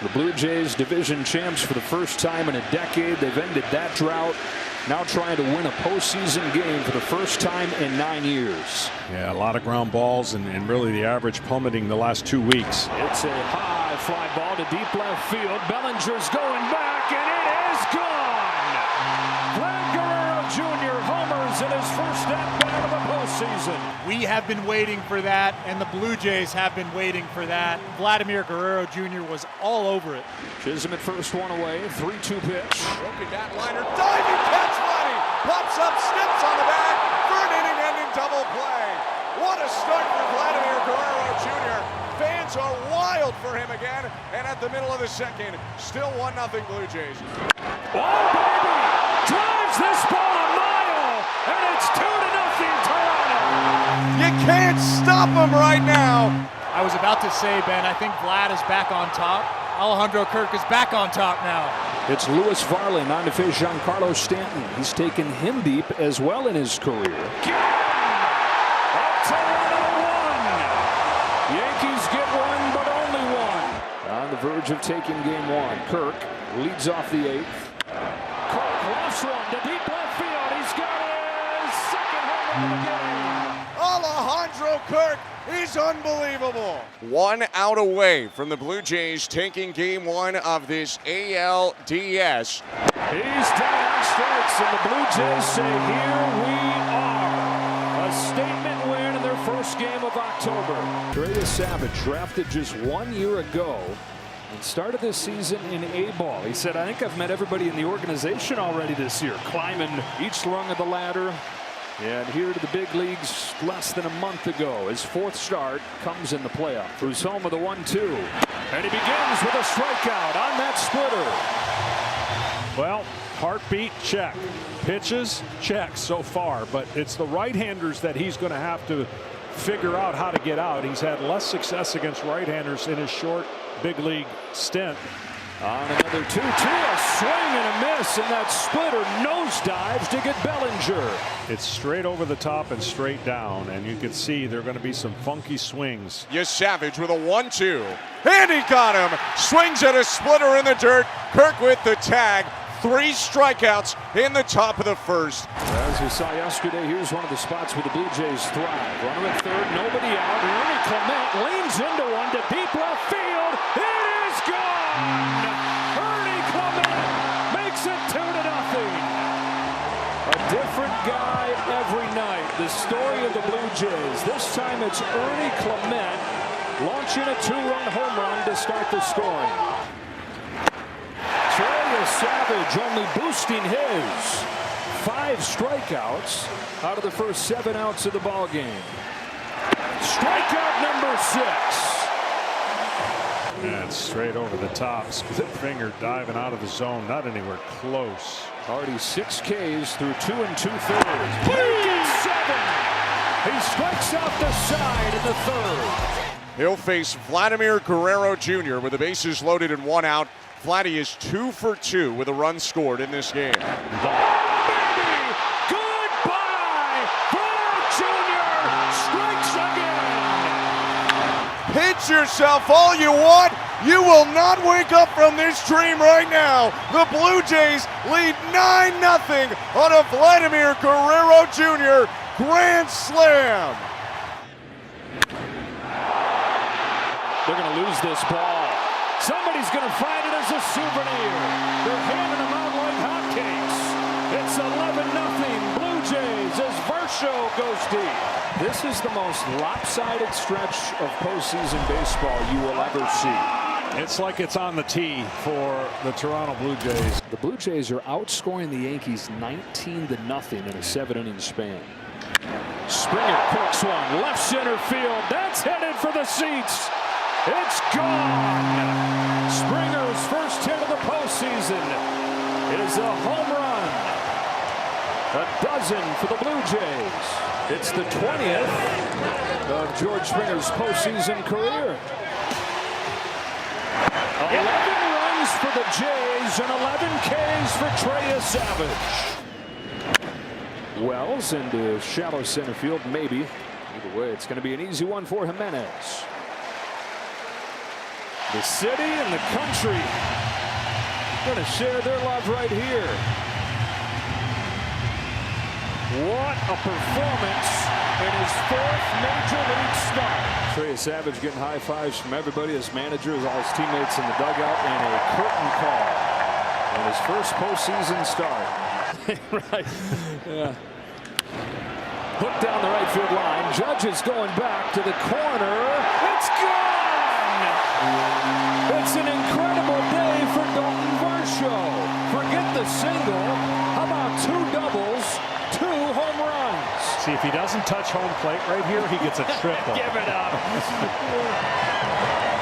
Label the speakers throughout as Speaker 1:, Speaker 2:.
Speaker 1: The Blue Jays division champs for the first time in a decade. They've ended that drought. Now trying to win a postseason game for the first time in 9 years.
Speaker 2: Yeah, a lot of ground balls and really the average plummeting the last 2 weeks.
Speaker 1: It's a high fly ball to deep left field. Bellinger's going back, and it is gone. Vlad Guerrero Jr. homers in his first at-bat of the postseason.
Speaker 3: We have been waiting for that, and the Blue Jays have been waiting for that. Vladimir Guerrero Jr. was all over it.
Speaker 1: Chisholm at first, one away, 3-2 pitch.
Speaker 4: Broken that liner, diving catch, Vladdy pops up, snips on the bag for an inning-ending double play. What a start for Vladimir Guerrero Jr. Fans are wild for him again, and at the middle of the second, still 1-0 Blue Jays.
Speaker 1: Oh, baby! Drives this ball a mile, and it's 2-0 Toronto.
Speaker 4: You can't stop him right now.
Speaker 3: I was about to say, Ben, I think Vlad is back on top. Alejandro Kirk is back on top now.
Speaker 1: It's Lewis Varley on to face Giancarlo Stanton. He's taken him deep as well in his career. Toronto won. Yankees get one, but only one. On the verge of taking game one. Kirk leads off the eighth. Kirk lofts one to deep left field. He's got his second home run of the game.
Speaker 4: Alejandro Kirk is unbelievable. 1 out away from the Blue Jays taking game one of this ALDS.
Speaker 1: He's down strikes, and the Blue Jays say, here we are. A statement win in their first game of October. Trey Savage, drafted just 1 year ago, and started this season in A-ball. He said, I think I've met everybody in the organization already this year, climbing each rung of the ladder. And here to the big leagues less than a month ago. His fourth start comes in the playoff. Who's home with a 1-2. And he begins with a strikeout on that splitter.
Speaker 2: Well, heartbeat, check. Pitches, check so far. But it's the right-handers that he's going to have to figure out how to get out. He's had less success against right-handers in his short big league stint.
Speaker 1: On another 2-2, a swing and a miss, and that splitter nosedives to get Bellinger.
Speaker 2: It's straight over the top and straight down, and you can see there are going to be some funky swings.
Speaker 4: Yes, Savage with a 1-2, and he got him. Swings at a splitter in the dirt. Kirk with the tag. 3 strikeouts in the top of the first.
Speaker 1: As we saw yesterday, here's one of the spots where the Blue Jays thrive. Runner at third, nobody out. Ernie Clement leans into one to deep left field. It is gone! Ernie Clement makes it 2-0. A different guy every night. The story of the Blue Jays. This time it's Ernie Clement launching a 2-run home run to start the scoring. Trey Savage only boosting his 5 strikeouts out of the first 7 outs of the ball game. Strikeout number 6.
Speaker 2: And straight over the top. Split finger diving out of the zone. Not anywhere close.
Speaker 1: Already 6 Ks through 2 2/3. Breaking 7. He strikes out the side in the third.
Speaker 4: He'll face Vladimir Guerrero Jr. with the bases loaded and 1 out. Vladdy is 2 for 2 with a run scored in this game.
Speaker 1: Baby, goodbye! Vlad Jr. strikes again.
Speaker 4: Pinch yourself all you want. You will not wake up from this dream right now. The Blue Jays lead 9-0 on a Vladimir Guerrero Jr. grand slam.
Speaker 1: They're going to lose this ball. Somebody's going to find it as a souvenir. They're handing them out like hotcakes. It's 11-0 Blue Jays as Varsho goes deep. This is the most lopsided stretch of postseason baseball you will ever see.
Speaker 2: It's like it's on the tee for the Toronto Blue Jays.
Speaker 1: The Blue Jays are outscoring the Yankees 19-0 in a 7-inning span. Springer cooks one left center field. That's headed for the seats. It's gone. Springer's first hit of the postseason is a home run. A dozen for the Blue Jays. It's the 20th of George Springer's postseason career. 11 runs for the Jays and 11 Ks for Trey Savage. Wells into shallow center field, maybe. Either way, it's going to be an easy one for Jimenez. The city and the country going to share their love right here. What a performance in his 4th major league start. Trey Savage getting high fives from everybody, his managers, all his teammates in the dugout, and a curtain call in his first postseason start. Right. Yeah. Hook down the right field line. Judge is going back to the corner. It's gone! It's an incredible day for Dalton Varsho. Forget the single. How about 2 doubles, 2 home runs?
Speaker 2: See, if he doesn't touch home plate right here, he gets a triple.
Speaker 1: Give it up.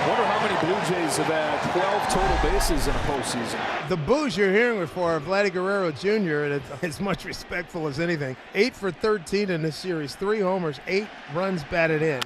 Speaker 1: Wonder how many Blue Jays have had 12 total bases in a postseason.
Speaker 5: The boos you're hearing before Vladdy Guerrero Jr., and it's as much respectful as anything. 8 for 13 in this series, 3 homers, 8 runs batted in.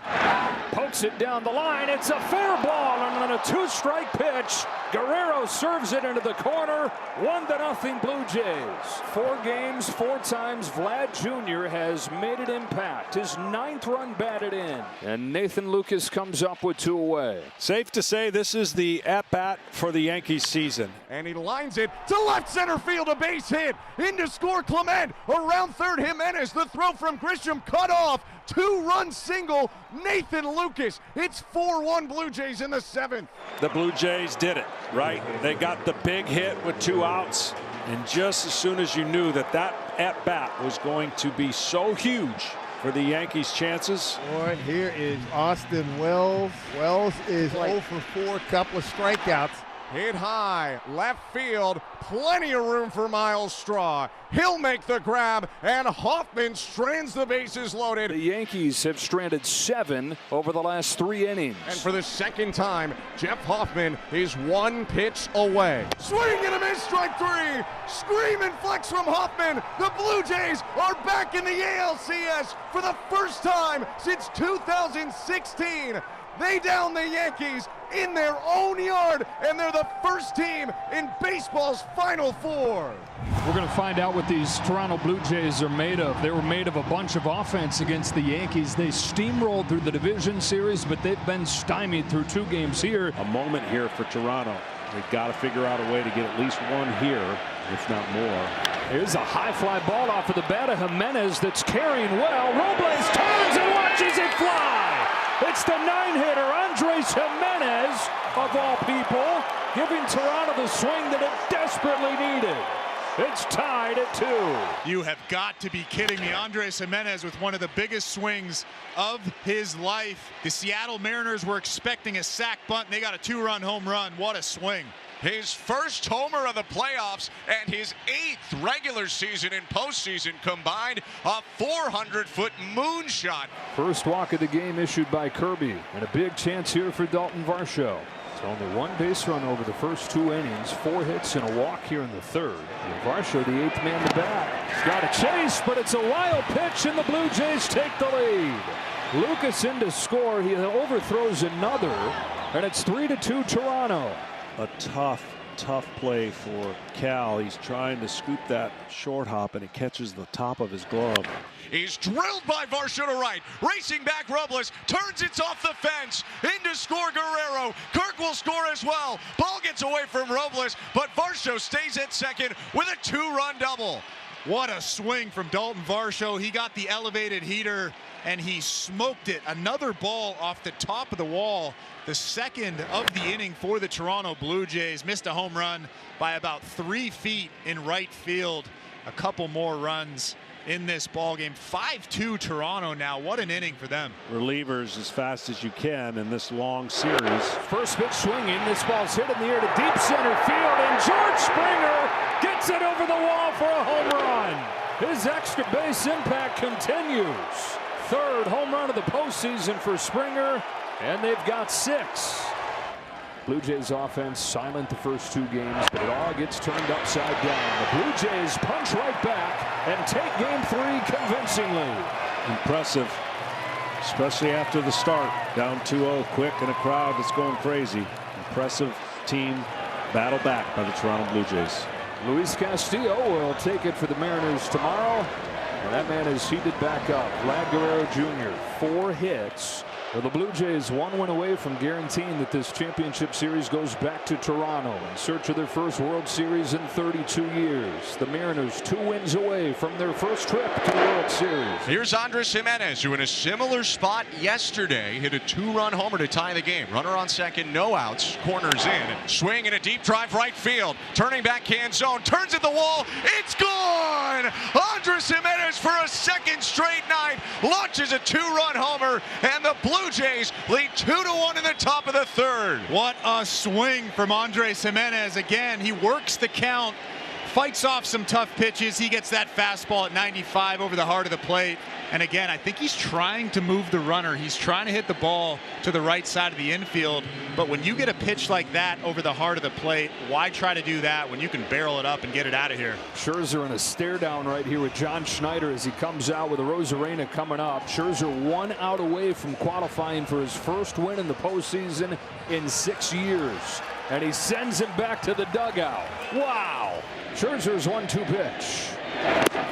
Speaker 1: Pokes it down the line. It's a fair ball, and on a 2-strike pitch, Guerrero serves it into the corner. 1-0 Blue Jays. 4 games, 4 times Vlad Jr. has made an impact. His 9th run batted in. And Nathan Lucas comes up with 2 away.
Speaker 2: Safe to say this is the at-bat for the Yankees season.
Speaker 4: And he lines it to left center field, a base hit. In to score Clement. Around third, Jimenez. The throw from Grisham cut off. 2-run single, Nathan Lucas. It's 4-1 Blue Jays in the 7th.
Speaker 2: The Blue Jays did it, right? They got the big hit with 2 outs. And just as soon as you knew that that at-bat was going to be so huge for the Yankees' chances.
Speaker 5: Boy, here is Austin Wells. Wells is 0 for 4, couple of strikeouts.
Speaker 4: Hit high, left field, plenty of room for Miles Straw. He'll make the grab, and Hoffman strands the bases loaded.
Speaker 1: The Yankees have stranded 7 over the last 3 innings.
Speaker 4: And for the 2nd time, Jeff Hoffman is 1 pitch away. Swing and a miss, strike 3. Scream and flex from Hoffman. The Blue Jays are back in the ALCS for the first time since 2016. They down the Yankees in their own yard, and they're the first team in baseball's Final 4.
Speaker 6: We're going to find out what these Toronto Blue Jays are made of. They were made of a bunch of offense against the Yankees. They steamrolled through the division series, but they've been stymied through 2 games here.
Speaker 2: A moment here for Toronto. They've got to figure out a way to get at least 1 here, if not more.
Speaker 1: Here's a high fly ball off of the bat of Jimenez that's carrying well. Robles turns and watches it fly. It's the 9-hitter, Andres Jimenez, of all people, giving Toronto the swing that it desperately needed. It's tied at 2.
Speaker 3: You have got to be kidding me. Andres Jimenez with one of the biggest swings of his life. The Seattle Mariners were expecting a sac bunt, and they got a 2-run home run. What a swing.
Speaker 4: His first homer of the playoffs and his 8th regular season and postseason combined, a 400-foot moonshot.
Speaker 1: First walk of the game issued by Kirby, and a big chance here for Dalton Varsho. It's only 1 base run over the first 2 innings, 4 hits and a walk here in the 3rd. And Varsho, the 8th man to bat. He's got a chase, but it's a wild pitch, and the Blue Jays take the lead. Lucas in to score. He overthrows another, and it's 3-2 Toronto.
Speaker 2: A tough play for Cal. He's trying to scoop that short hop, and it catches the top of his glove.
Speaker 4: He's drilled by Varsho to right. Racing back, Robles turns it off the fence. In to score Guerrero. Kirk will score as well. Ball gets away from Robles, but Varsho stays at second with a 2-run double.
Speaker 3: What a swing from Dalton Varsho. He got the elevated heater, and he smoked it. Another ball off the top of the wall. The 2nd of the inning for the Toronto Blue Jays. Missed a home run by about 3 feet in right field. A couple more runs in this ball game. 5-2 Toronto now. What an inning for them.
Speaker 2: Relievers as fast as you can in this long series.
Speaker 1: First pitch swinging. This ball's hit in the air to deep center field, and George Springer gets it over the wall for a home run. His extra base impact continues. 3rd home run of the postseason for Springer, and they've got 6. Blue Jays offense silent the first 2 games, but it all gets turned upside down. The Blue Jays punch right back and take game 3 convincingly.
Speaker 2: Impressive, especially after the start. Down 2-0 quick in a crowd that's going crazy. Impressive team battle back by the Toronto Blue Jays.
Speaker 1: Luis Castillo will take it for the Mariners tomorrow. And that man is heated back up. Vlad Guerrero Jr., 4 hits Well, the Blue Jays 1 win away from guaranteeing that this championship series goes back to Toronto in search of their first World Series in 32 years. The Mariners 2 wins away from their first trip to the World Series.
Speaker 7: Here's Andres Gimenez, who in a similar spot yesterday hit a 2-run homer to tie the game. Runner on second, no outs, corners in. Swing and a deep drive right field. Turning backhand zone, turns at the wall. It's gone! Andres Gimenez for a second straight night launches a 2-run homer, and the Blue Jays lead 2-1 in the top of the third.
Speaker 3: What a swing from Andres Gimenez. Again, he works the count, fights off some tough pitches. He gets that fastball at 95 over the heart of the plate. And again, I think he's trying to move the runner. He's trying to hit the ball to the right side of the infield. But when you get a pitch like that over the heart of the plate, why try to do that when you can barrel it up and get it out of here?
Speaker 1: Scherzer in a stare down right here with John Schneider as he comes out with a Rosarena coming up. Scherzer 1 out away from qualifying for his first win in the postseason in 6 years. And he sends him back to the dugout. Wow. Scherzer's 1-2 pitch.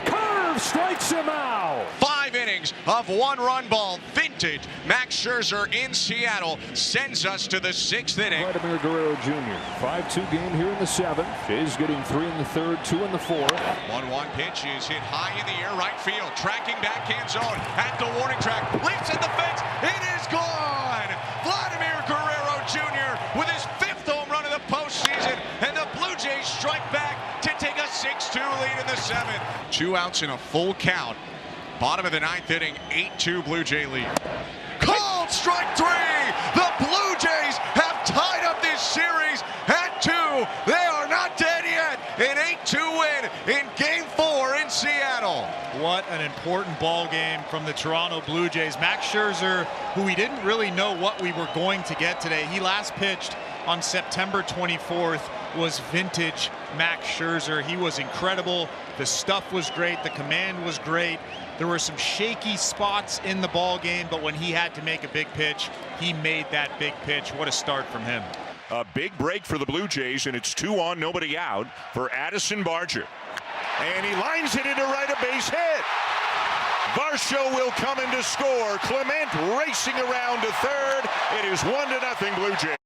Speaker 1: Curve strikes him out.
Speaker 7: 5 innings of 1-run ball. Vintage Max Scherzer in Seattle sends us to the 6th inning.
Speaker 1: Vladimir Guerrero Jr. 5-2 game here in the 7th. Jays getting 3 in the 3rd, 2 in the 4th.
Speaker 7: 1-1 pitch is hit high in the air, right field. Tracking backhand zone at the warning track. Leaps at the fence. It is gone. Vladimir Guerrero Jr. with his 5th home run of the postseason, and the Blue Jays strike back to take a 6-2 lead in the 7th. 2 outs in a full count. Bottom of the 9th inning, 8-2 Blue Jay lead. Called strike 3. The Blue Jays have tied up this series at 2. They are not dead yet. An 8-2 win in Game 4 in Seattle.
Speaker 3: What an important ball game from the Toronto Blue Jays. Max Scherzer, who we didn't really know what we were going to get today. He last pitched on September 24th. Was vintage Max Scherzer. He was incredible. The stuff was great. The command was great. There were some shaky spots in the ball game, but when he had to make a big pitch, he made that big pitch. What a start from him.
Speaker 8: A big break for the Blue Jays, and it's 2 on, nobody out for Addison Barger. And he lines it into right, a base hit. Varsho will come in to score. Clement racing around to third. It is 1-0 Blue Jays.